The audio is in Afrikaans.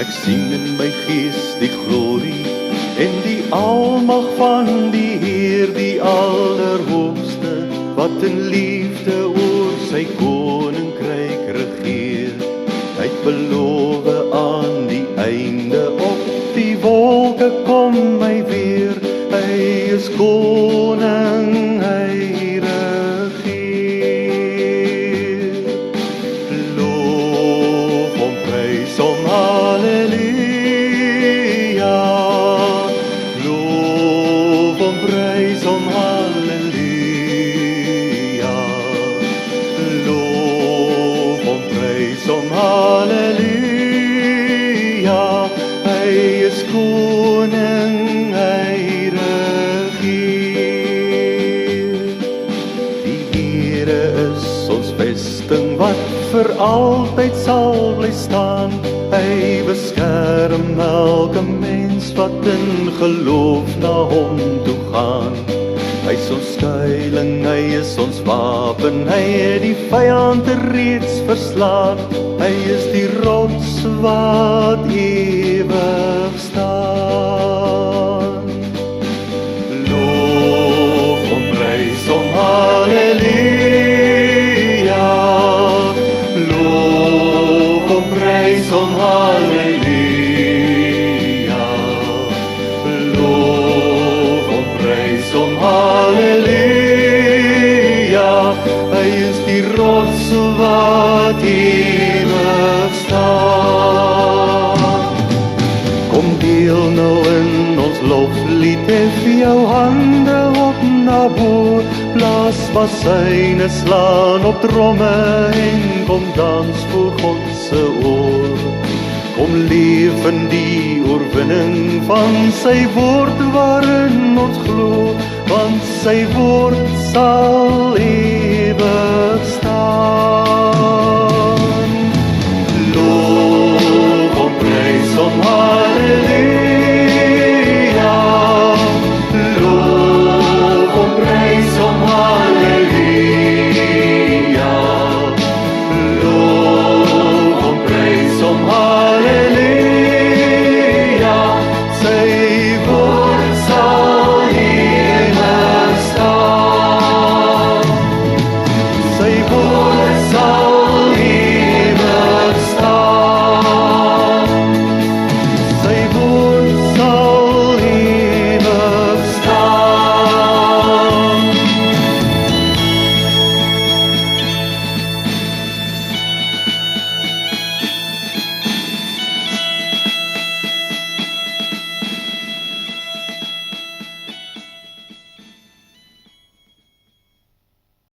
Ek sien in my gees die glorie en die almag van die Heer, die Allerhoogste, wat in liefde oor sy koninkryk regeer. Hy het beloof aan die einde op die wolke kom hy weer. Hy is koning, hy regeer. Loof hom, prys hom, halleluja. Loof hom, prys hom, halleluja. Loof hom, prys hom, halleluja. Hy is koning, hy regeer. Die Here is ons vesting wat vir altyd sal bly staan. Hy beskerm elke mens wat in geloof na hom toe gaan. Hy is ons skuiling, hy is ons wapen, hy het die vyand reeds verslaan. Hy is die rots wat ewig staan. Loof hom, prys hom, halleluja. Loof hom, prys hom, halleluja. Loof hom, prys hom, halleluja. Hy is die rots wat ewig staan. Kom deel nou in ons loflied, hef jou hande op na bo, blaas bassyne, slaan op tromme en kom dans voor God se oor. Kom leef in die oorwinning van sy woord waarin ons glo, want sy woord sal ewig staan.